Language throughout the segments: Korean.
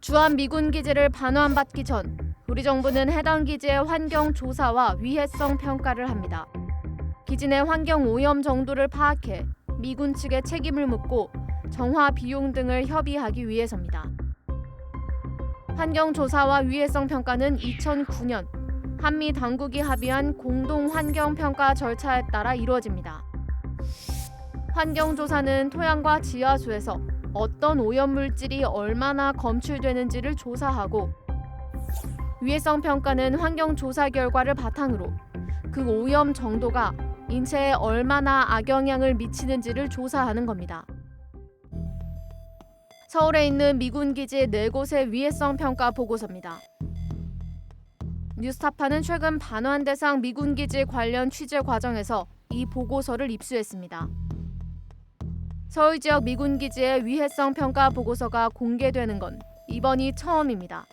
주한 미군 기지를 반환받기 전 우리 정부는 해당 기지의 환경 조사와 위해성 평가를 합니다. 기지 내 환경 오염 정도를 파악해 미군 측에 책임을 묻고 정화 비용 등을 협의하기 위해서입니다. 환경 조사와 위해성 평가는 2009년 한미 당국이 합의한 공동 환경 평가 절차에 따라 이루어집니다. 환경 조사는 토양과 지하수에서 어떤 오염 물질이 얼마나 검출되는지를 조사하고, 위해성 평가는 환경 조사 결과를 바탕으로 그 오염 정도가 인체에 얼마나 악영향을 미치는지를 조사하는 겁니다. 서울에 있는 미군 기지 4곳의 위해성 평가 보고서입니다. 뉴스타파는 최근 반환 대상 미군 기지 관련 취재 과정에서 이 보고서를 입수했습니다. 서울 지역 미군 기지의 위해성 평가 보고서가 공개되는 건 이번이 처음입니다.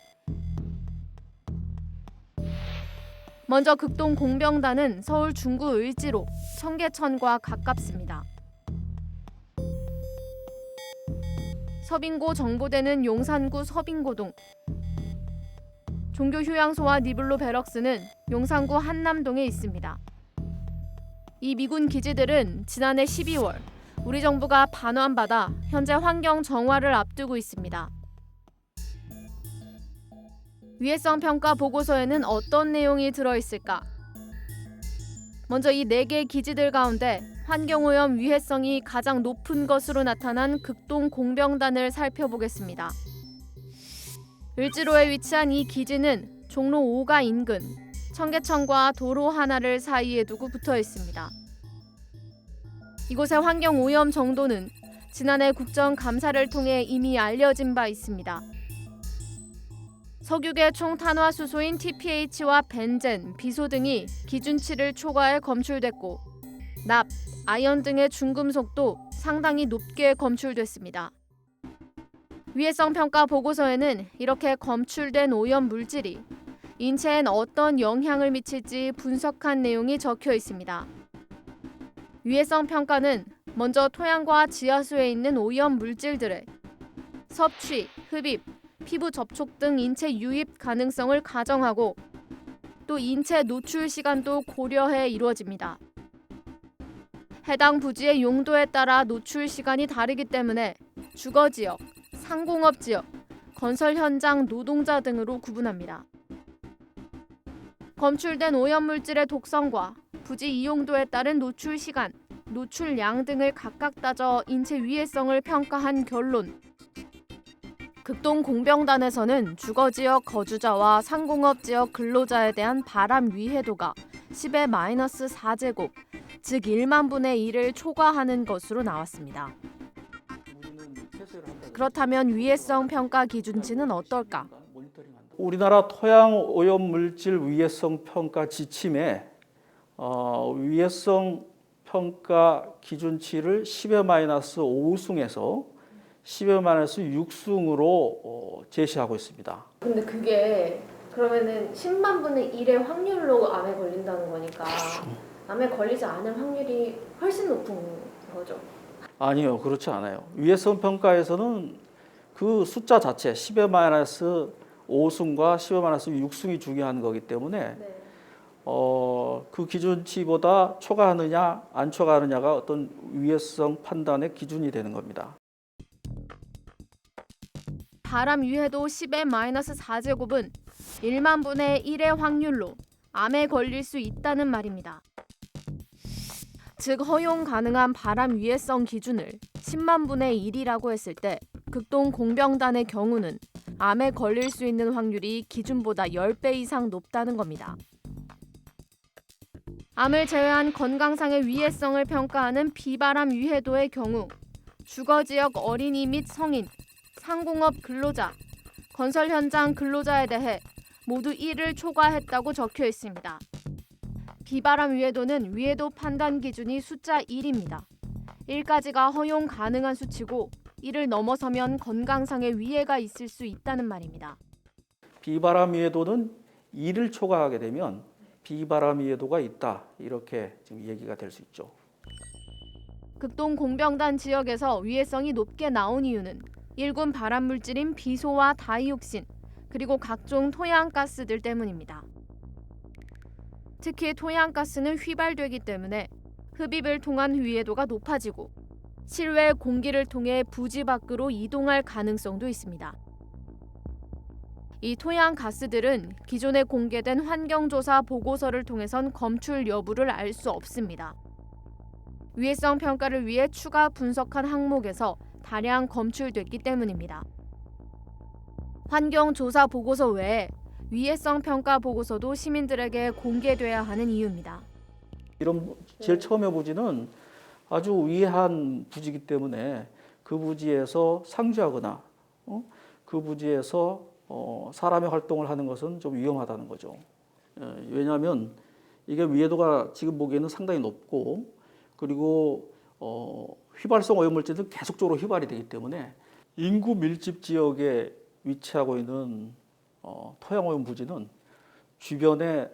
먼저 극동 공병단은 서울 중구 을지로 청계천과 가깝습니다. 서빙고 정보대는 용산구 서빙고동, 종교휴양소와 니블로 베럭스는 용산구 한남동에 있습니다. 이 미군 기지들은 지난해 12월 우리 정부가 반환받아 현재 환경 정화를 앞두고 있습니다. 위해성 평가 보고서에는 어떤 내용이 들어있을까? 먼저 이 4개 기지들 가운데 환경오염 위해성이 가장 높은 것으로 나타난 극동 공병단을 살펴보겠습니다. 을지로에 위치한 이 기지는 종로 5가 인근 청계천과 도로 하나를 사이에 두고 붙어 있습니다. 이곳의 환경오염 정도는 지난해 국정감사를 통해 이미 알려진 바 있습니다. 석유계 총탄화수소인 TPH와 벤젠, 비소 등이 기준치를 초과해 검출됐고, 납, 아연 등의 중금속도 상당히 높게 검출됐습니다. 위해성 평가 보고서에는 이렇게 검출된 오염 물질이 인체엔 어떤 영향을 미칠지 분석한 내용이 적혀 있습니다. 위해성 평가는 먼저 토양과 지하수에 있는 오염 물질들의 섭취, 흡입, 피부 접촉 등 인체 유입 가능성을 가정하고, 또 인체 노출 시간도 고려해 이루어집니다. 해당 부지의 용도에 따라 노출 시간이 다르기 때문에 주거지역, 상공업지역, 건설 현장 노동자 등으로 구분합니다. 검출된 오염물질의 독성과 부지 이용도에 따른 노출 시간, 노출량 등을 각각 따져 인체 위해성을 평가한 결론. 극동 공병단에서는 주거지역 거주자와 상공업지역 근로자에 대한 바람 위해도가 10의 마이너스 4제곱, 즉 1만 분의 1을 초과하는 것으로 나왔습니다. 그렇다면 위해성 평가 기준치는 어떨까? 우리나라 토양 오염 물질 위해성 평가 지침에 위해성 평가 기준치를 10의 마이너스 5승에서 10의 마이너스 6승으로 제시하고 있습니다. 근데 그게 그러면은 10만 분의 1의 확률로 암에 걸린다는 거니까 암에 걸리지 않을 확률이 훨씬 높은 거죠? 아니요, 그렇지 않아요. 위해성 평가에서는 그 숫자 자체 10의 마이너스 5승과 10의 마이너스 6승이 중요한 거기 때문에 네. 그 기준치보다 초과하느냐 안 초과하느냐가 어떤 위해성 판단의 기준이 되는 겁니다. 바람 위해도 10의 마이너스 4제곱은 1만 분의 1의 확률로 암에 걸릴 수 있다는 말입니다. 즉 허용 가능한 바람 위해성 기준을 10만 분의 1이라고 했을 때 극동 공병단의 경우는 암에 걸릴 수 있는 확률이 기준보다 10배 이상 높다는 겁니다. 암을 제외한 건강상의 위해성을 평가하는 비바람 위해도의 경우 주거지역 어린이 및 성인, 상공업 근로자, 건설 현장 근로자에 대해 모두 1을 초과했다고 적혀 있습니다. 비바람 위해도는 위해도 판단 기준이 숫자 1입니다. 1까지가 허용 가능한 수치고 1을 넘어서면 건강상의 위해가 있을 수 있다는 말입니다. 비바람 위해도는 2를 초과하게 되면 비바람 위해도가 있다, 이렇게 지금 얘기가 될 수 있죠. 극동 공병단 지역에서 위해성이 높게 나온 이유는 일군 발암물질인 비소와 다이옥신, 그리고 각종 토양가스들 때문입니다. 특히 토양가스는 휘발되기 때문에 흡입을 통한 위해도가 높아지고 실외 공기를 통해 부지 밖으로 이동할 가능성도 있습니다. 이 토양가스들은 기존에 공개된 환경조사 보고서를 통해선 검출 여부를 알 수 없습니다. 위해성 평가를 위해 추가 분석한 항목에서 다량 검출됐기 때문입니다. 환경조사 보고서 외에 위해성 평가 보고서도 시민들에게 공개돼야 하는 이유입니다. 이런 제일 처음에 부지는 아주 위한 부지이기 때문에 그 부지에서 상주하거나 그 부지에서 사람의 활동을 하는 것은 좀 위험하다는 거죠. 왜냐하면 이게 위해도가 지금 보기에는 상당히 높고 그리고 휘발성 오염물질은 계속적으로 휘발이 되기 때문에 인구 밀집 지역에 위치하고 있는 토양오염 부지는 주변에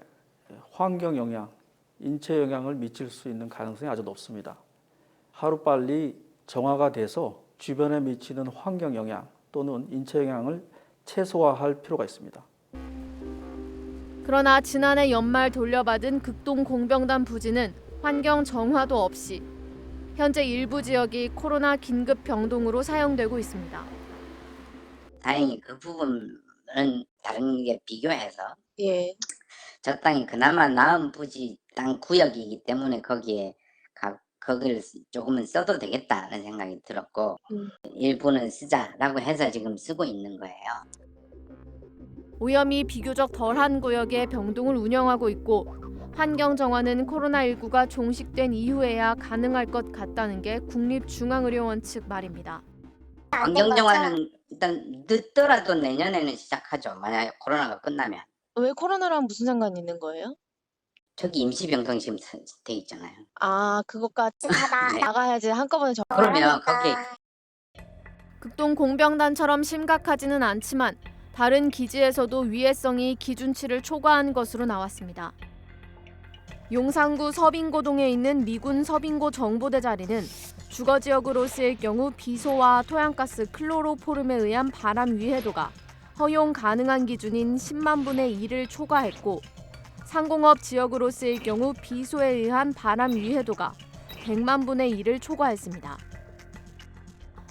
환경 영향, 인체 영향을 미칠 수 있는 가능성이 아주 높습니다. 하루빨리 정화가 돼서 주변에 미치는 환경 영향 또는 인체 영향을 최소화할 필요가 있습니다. 그러나 지난해 연말 돌려받은 극동 공병단 부지는 환경 정화도 없이 현재 일부 지역이 코로나 긴급 병동으로 사용되고 있습니다. 다행히 그 부분은 다른 게 비교해서 예. 적당히 그나마 나은 부지 땅 구역이기 때문에 거기를 조금은 써도 되겠다는 생각이 들었고 일부는 쓰자라고 해서 지금 쓰고 있는 거예요. 오염이 비교적 덜한 구역에 병동을 운영하고 있고 환경 정화는 코로나19가 종식된 이후에야 가능할 것 같다는 게 국립중앙의료원 측 말입니다. 환경정화는 일단 늦더라도 내년에는 시작하죠. 만약에 코로나가 끝나면. 왜 코로나랑 무슨 상관이 있는 거예요? 저기 임시병동 지금 돼 있잖아요. 아, 그것까지 네. 나가야지 한꺼번에 그러면 거기 극동 공병단처럼 심각하지는 않지만 다른 기지에서도 위해성이 기준치를 초과한 것으로 나왔습니다. 용산구 서빙고동에 있는 미군 서빙고 정보대 자리는 주거 지역으로 쓰일 경우 비소와 토양가스 클로로포름에 의한 바람 위해도가 허용 가능한 기준인 10만 분의 1을 초과했고 상공업 지역으로 쓰일 경우 비소에 의한 바람 위해도가 100만 분의 1을 초과했습니다.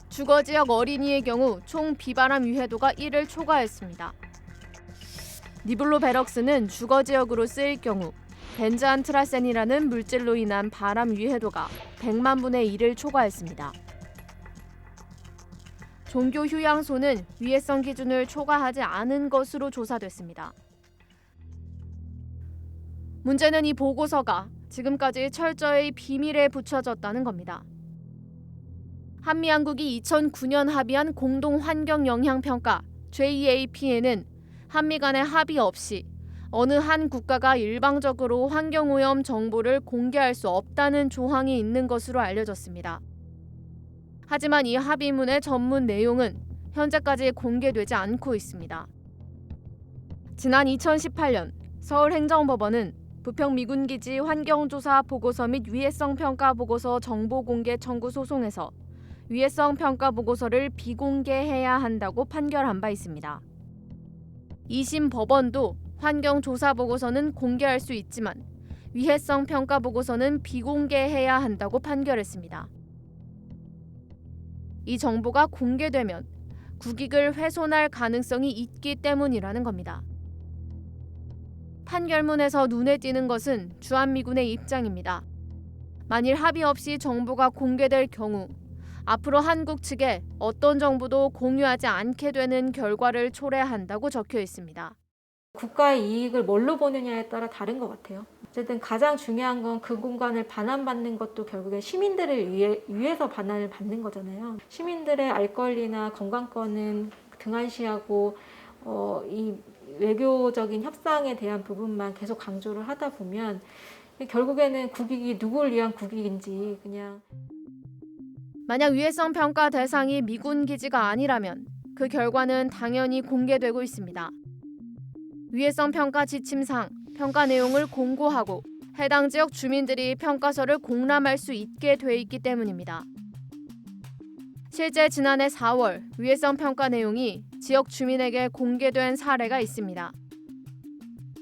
주거 지역 어린이의 경우 총 비바람 위해도가 1을 초과했습니다. 니블로베럭스는 주거 지역으로 쓰일 경우 벤즈안트라센이라는 물질로 인한 바람 위해도가 100만 분의 1을 초과했습니다. 종교 휴양소는 위해성 기준을 초과하지 않은 것으로 조사됐습니다. 문제는 이 보고서가 지금까지 철저히 비밀에 붙여졌다는 겁니다. 한미양국이 2009년 합의한 공동환경영향평가 JAP에는 한미 간의 합의 없이 어느 한 국가가 일방적으로 환경오염 정보를 공개할 수 없다는 조항이 있는 것으로 알려졌습니다. 하지만 이 합의문의 전문 내용은 현재까지 공개되지 않고 있습니다. 지난 2018년 서울행정법원은 부평 미군기지 환경조사 보고서 및 위해성 평가 보고서 정보 공개 청구 소송에서 위해성 평가 보고서를 비공개해야 한다고 판결한 바 있습니다. 2심 법원도 환경조사 보고서는 공개할 수 있지만 위해성 평가 보고서는 비공개해야 한다고 판결했습니다. 이 정보가 공개되면 국익을 훼손할 가능성이 있기 때문이라는 겁니다. 판결문에서 눈에 띄는 것은 주한미군의 입장입니다. 만일 합의 없이 정보가 공개될 경우 앞으로 한국 측에 어떤 정보도 공유하지 않게 되는 결과를 초래한다고 적혀 있습니다. 국가의 이익을 뭘로 보느냐에 따라 다른 것 같아요. 어쨌든 가장 중요한 건 그 공간을 반환받는 것도 결국에 시민들을 위해서 반환을 받는 거잖아요. 시민들의 알 권리나 건강권은 등한시하고 이 외교적인 협상에 대한 부분만 계속 강조를 하다 보면 결국에는 국익이 누구를 위한 국익인지 그냥 만약 위해성 평가 대상이 미군 기지가 아니라면 그 결과는 당연히 공개되고 있습니다. 위해성 평가 지침상 평가 내용을 공고하고 해당 지역 주민들이 평가서를 공람할 수 있게 돼 있기 때문입니다. 실제 지난해 4월 위해성 평가 내용이 지역 주민에게 공개된 사례가 있습니다.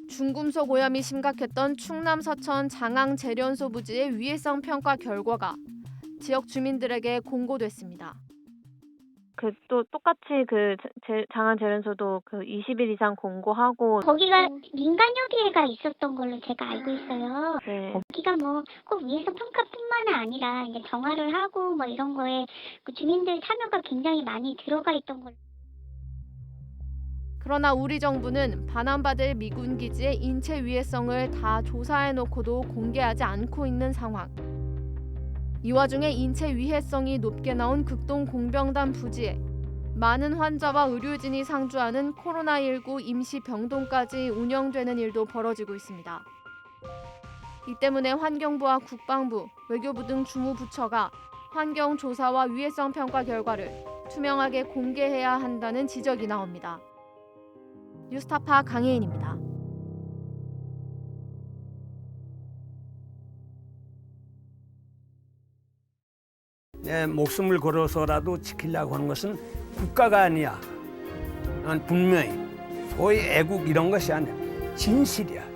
중금속 오염이 심각했던 충남 서천 장항 재련소 부지의 위해성 평가 결과가 지역 주민들에게 공고됐습니다. 또 똑같이 장안 재련소도 20일 이상 공고하고 거기가 민간요기회가 있었던 걸로 제가 알고 있어요. 네. 거기가 뭐 꼭 위해성 평가뿐만 아니라 이제 정화를 하고 뭐 이런 거에 그 주민들 참여가 굉장히 많이 들어가 있던 걸로. 그러나 우리 정부는 반환받을 미군 기지의 인체 위해성을 다 조사해놓고도 공개하지 않고 있는 상황. 이 와중에 인체 위해성이 높게 나온 극동 공병단 부지에 많은 환자와 의료진이 상주하는 코로나19 임시 병동까지 운영되는 일도 벌어지고 있습니다. 이 때문에 환경부와 국방부, 외교부 등 주무부처가 환경조사와 위해성 평가 결과를 투명하게 공개해야 한다는 지적이 나옵니다. 뉴스타파 강혜인입니다. 내 목숨을 걸어서라도 지키려고 하는 것은 국가가 아니야. 난 분명히 소위 애국 이런 것이 아니야. 진실이야.